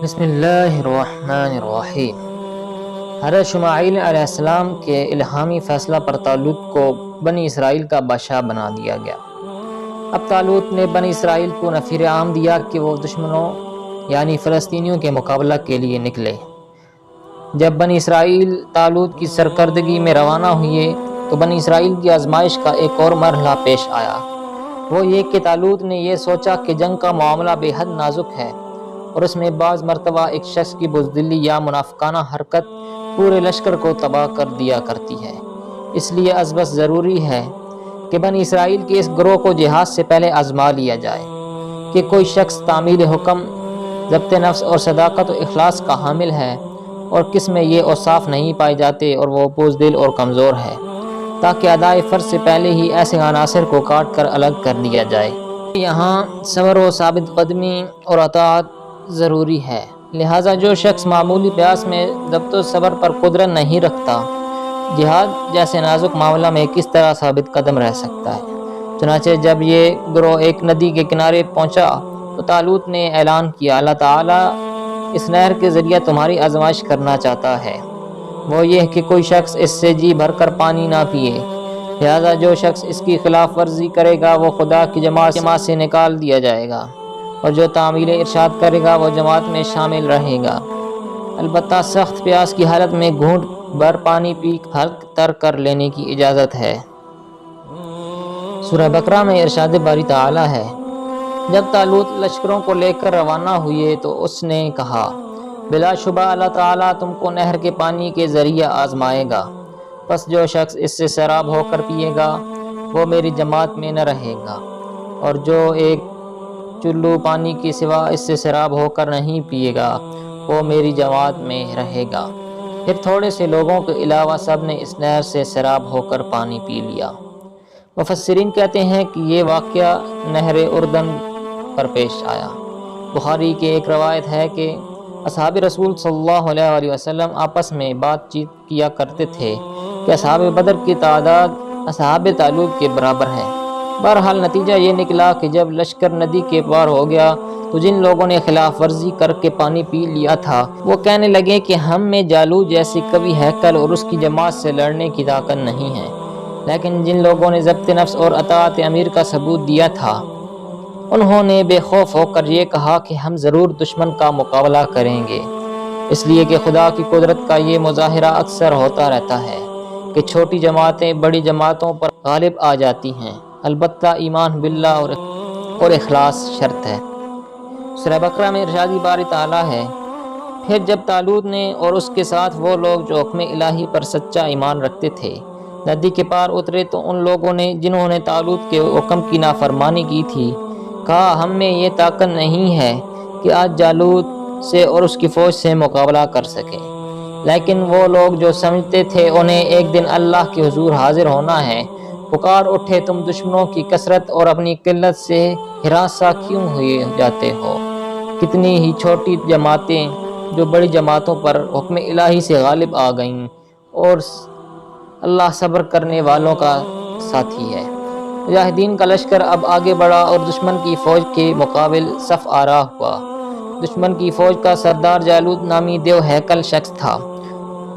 بسم اللہ الرحمن الرحیم۔ حضرت شمائیل علیہ السلام کے الہامی فیصلہ پر طالوت کو بنی اسرائیل کا بادشاہ بنا دیا گیا۔ اب طالوت نے بنی اسرائیل کو نفیر عام دیا کہ وہ دشمنوں یعنی فلسطینیوں کے مقابلہ کے لیے نکلے۔ جب بنی اسرائیل طالوت کی سرکردگی میں روانہ ہوئے تو بنی اسرائیل کی آزمائش کا ایک اور مرحلہ پیش آیا۔ وہ یہ کہ طالوت نے یہ سوچا کہ جنگ کا معاملہ بے حد نازک ہے اور اس میں بعض مرتبہ ایک شخص کی بزدلی یا منافقانہ حرکت پورے لشکر کو تباہ کر دیا کرتی ہے۔ اس لیے ازبس ضروری ہے کہ بنی اسرائیل کے اس گروہ کو جہاد سے پہلے آزما لیا جائے کہ کوئی شخص تعمیل حکم، ضبط نفس اور صداقت و اخلاص کا حامل ہے اور کس میں یہ اوصاف نہیں پائے جاتے اور وہ بزدل اور کمزور ہے، تاکہ ادائے فرض سے پہلے ہی ایسے عناصر کو کاٹ کر الگ کر دیا جائے۔ یہاں صبر و ثابت قدمی اور اطاعت ضروری ہے، لہٰذا جو شخص معمولی پیاس میں ضبط و صبر پر قدرت نہیں رکھتا، جہاد جیسے نازک معاملہ میں کس طرح ثابت قدم رہ سکتا ہے۔ چنانچہ جب یہ گروہ ایک ندی کے کنارے پہنچا تو طالوت نے اعلان کیا، اللہ تعالیٰ اس نہر کے ذریعہ تمہاری آزمائش کرنا چاہتا ہے، وہ یہ کہ کوئی شخص اس سے جی بھر کر پانی نہ پیے، لہٰذا جو شخص اس کی خلاف ورزی کرے گا وہ خدا کی جماعت سے نکال دیا جائے گا، اور جو تعمیل ارشاد کرے گا وہ جماعت میں شامل رہے گا، البتہ سخت پیاس کی حالت میں گھونٹ بھر پانی پی حلق تر کر لینے کی اجازت ہے۔ سورہ بقرہ میں ارشاد باری تعالیٰ ہے، جب طالوت لشکروں کو لے کر روانہ ہوئے تو اس نے کہا، بلا شبہ اللہ تعالیٰ تم کو نہر کے پانی کے ذریعہ آزمائے گا، پس جو شخص اس سے سیراب ہو کر پیے گا وہ میری جماعت میں نہ رہے گا، اور جو ایک چلو پانی کے سوا اس سے سیراب ہو کر نہیں پیے گا وہ میری جماعت میں رہے گا۔ پھر تھوڑے سے لوگوں کے علاوہ سب نے اس نہر سے سیراب ہو کر پانی پی لیا۔ مفسرین کہتے ہیں کہ یہ واقعہ نہر اردن پر پیش آیا۔ بخاری کی ایک روایت ہے کہ اصحاب رسول صلی اللہ علیہ وسلم آپس میں بات چیت کیا کرتے تھے کہ اصحاب بدر کی تعداد اصحاب طالوت کے برابر ہے۔ بہرحال نتیجہ یہ نکلا کہ جب لشکر ندی کے پار ہو گیا تو جن لوگوں نے خلاف ورزی کر کے پانی پی لیا تھا وہ کہنے لگے کہ ہم میں جالوت جیسی کبھی ہیکل اور اس کی جماعت سے لڑنے کی طاقت نہیں ہے، لیکن جن لوگوں نے ضبط نفس اور اطاعت امیر کا ثبوت دیا تھا انہوں نے بے خوف ہو کر یہ کہا کہ ہم ضرور دشمن کا مقابلہ کریں گے، اس لیے کہ خدا کی قدرت کا یہ مظاہرہ اکثر ہوتا رہتا ہے کہ چھوٹی جماعتیں بڑی جماعتوں پر غالب آ جاتی ہیں، البتہ ایمان باللہ اور اخلاص شرط ہے۔ سورہ بقرہ میں ارشاد باری تعالیٰ ہے، پھر جب طالوت نے اور اس کے ساتھ وہ لوگ جو حکم الہی پر سچا ایمان رکھتے تھے ندی کے پار اترے تو ان لوگوں نے جنہوں نے طالوت کے حکم کی نافرمانی کی تھی کہا، ہم میں یہ طاقت نہیں ہے کہ آج جالوت سے اور اس کی فوج سے مقابلہ کر سکیں، لیکن وہ لوگ جو سمجھتے تھے انہیں ایک دن اللہ کے حضور حاضر ہونا ہے پکار اٹھے، تم دشمنوں کی کثرت اور اپنی قلت سے ہراساں کیوں ہوئے جاتے ہو؟ کتنی ہی چھوٹی جماعتیں جو بڑی جماعتوں پر حکم الہی سے غالب آ گئیں، اور اللہ صبر کرنے والوں کا ساتھی ہے۔ مجاہدین کا لشکر اب آگے بڑھا اور دشمن کی فوج کے مقابل صف آرا ہوا۔ دشمن کی فوج کا سردار جالوت نامی دیو ہیکل شخص تھا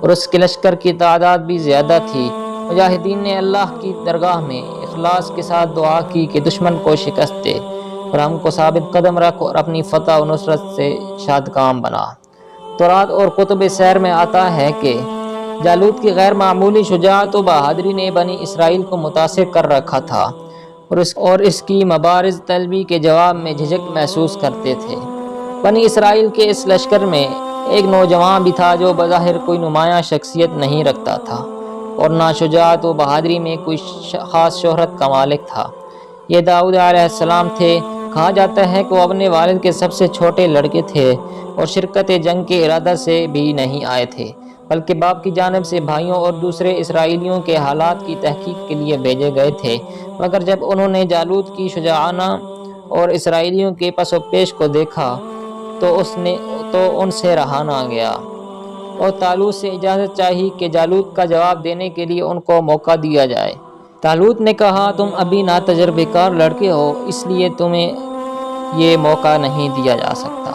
اور اس کے لشکر کی تعداد بھی زیادہ تھی۔ مجاہدین نے اللہ کی درگاہ میں اخلاص کے ساتھ دعا کی کہ دشمن کو شکست دے اور ہم کو ثابت قدم رکھ اور اپنی فتح و نصرت سے شادکام بنا۔ تورات اور کتب سیر میں آتا ہے کہ جالوت کی غیر معمولی شجاعت و بہادری نے بنی اسرائیل کو متاثر کر رکھا تھا اور اس کی مبارز طلبی کے جواب میں جھجک محسوس کرتے تھے۔ بنی اسرائیل کے اس لشکر میں ایک نوجوان بھی تھا جو بظاہر کوئی نمایاں شخصیت نہیں رکھتا تھا اور نہ شجاعت و بہادری میں کوئی خاص شہرت کا مالک تھا۔ یہ داؤد علیہ السلام تھے۔ کہا جاتا ہے کہ وہ اپنے والد کے سب سے چھوٹے لڑکے تھے اور شرکت جنگ کے ارادہ سے بھی نہیں آئے تھے، بلکہ باپ کی جانب سے بھائیوں اور دوسرے اسرائیلیوں کے حالات کی تحقیق کے لیے بھیجے گئے تھے، مگر جب انہوں نے جالوت کی شجاعانہ اور اسرائیلیوں کے پس و پیش کو دیکھا تو ان سے رہا نہ گیا اور طالوت سے اجازت چاہی کہ جالوت کا جواب دینے کے لیے ان کو موقع دیا جائے۔ طالوت نے کہا، تم ابھی ناتجربہ کار لڑکے ہو، اس لیے تمہیں یہ موقع نہیں دیا جا سکتا۔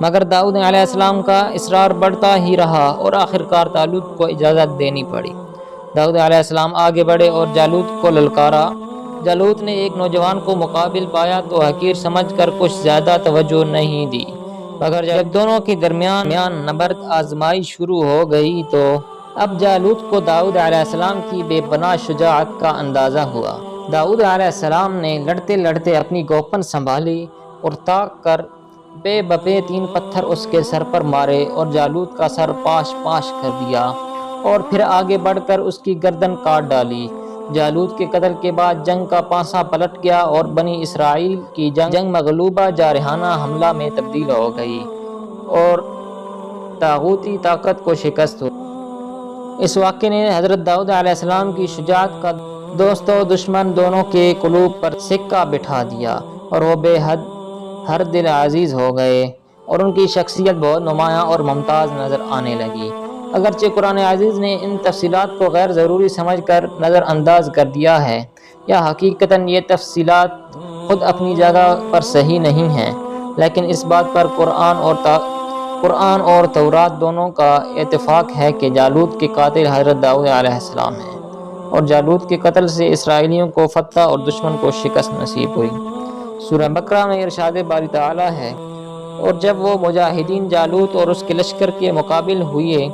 مگر داؤد علیہ السلام کا اصرار بڑھتا ہی رہا اور آخرکار طالوت کو اجازت دینی پڑی۔ داؤد علیہ السلام آگے بڑھے اور جالوت کو للکارا۔ جالوت نے ایک نوجوان کو مقابل پایا تو حقیر سمجھ کر کچھ زیادہ توجہ نہیں دی، مگر جب دونوں کے درمیان نبرد آزمائی شروع ہو گئی تو اب جالوت کو داؤد علیہ السلام کی بے پناہ شجاعت کا اندازہ ہوا۔ داؤد علیہ السلام نے لڑتے لڑتے اپنی گوپن سنبھالی اور طاق کر بے بپے 3 پتھر اس کے سر پر مارے اور جالوت کا سر پاش پاش کر دیا اور پھر آگے بڑھ کر اس کی گردن کاٹ ڈالی۔ جالوت کے قتل کے بعد جنگ کا پانسا پلٹ گیا اور بنی اسرائیل کی جنگ مغلوبہ جارحانہ حملہ میں تبدیل ہو گئی اور طاغوتی طاقت کو شکست ہوئی۔ اس واقعے نے حضرت داؤد علیہ السلام کی شجاعت کا دوست و دشمن دونوں کے قلوب پر سکہ بٹھا دیا اور وہ بے حد ہر دل عزیز ہو گئے اور ان کی شخصیت بہت نمایاں اور ممتاز نظر آنے لگی۔ اگرچہ قرآن عزیز نے ان تفصیلات کو غیر ضروری سمجھ کر نظر انداز کر دیا ہے یا حقیقتاً یہ تفصیلات خود اپنی جگہ پر صحیح نہیں ہیں، لیکن اس بات پر قرآن اور تورات دونوں کا اتفاق ہے کہ جالوت کے قاتل حضرت داؤد علیہ السلام ہیں اور جالوت کے قتل سے اسرائیلیوں کو فتح اور دشمن کو شکست نصیب ہوئی۔ سورہ بقرہ میں ارشاد باری تعالیٰ ہے، اور جب وہ مجاہدین جالوت اور اس کے لشکر کے مقابل ہوئے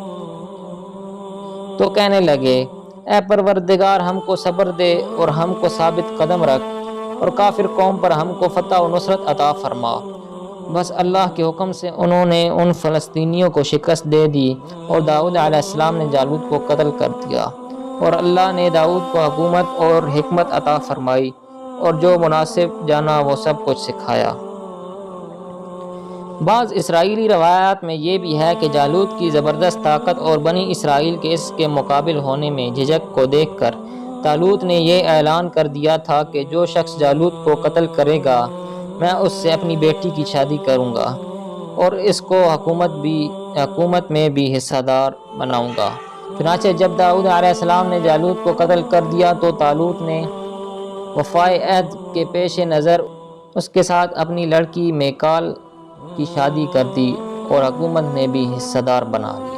تو کہنے لگے، اے پروردگار ہم کو صبر دے اور ہم کو ثابت قدم رکھ اور کافر قوم پر ہم کو فتح و نصرت عطا فرما۔ بس اللہ کے حکم سے انہوں نے ان فلسطینیوں کو شکست دے دی اور داؤد علیہ السلام نے جالوت کو قتل کر دیا اور اللہ نے داؤد کو حکومت اور حکمت عطا فرمائی اور جو مناسب جانا وہ سب کچھ سکھایا۔ بعض اسرائیلی روایات میں یہ بھی ہے کہ جالوت کی زبردست طاقت اور بنی اسرائیل کے اس کے مقابل ہونے میں جھجک کو دیکھ کر طالوت نے یہ اعلان کر دیا تھا کہ جو شخص جالوت کو قتل کرے گا میں اس سے اپنی بیٹی کی شادی کروں گا اور اس کو حکومت میں بھی حصہ دار بناؤں گا۔ چنانچہ جب داؤد علیہ السلام نے جالوت کو قتل کر دیا تو طالوت نے وفائے عہد کے پیش نظر اس کے ساتھ اپنی لڑکی میکال کی شادی کر دی اور حکومت میں بھی حصہ دار بنا لی۔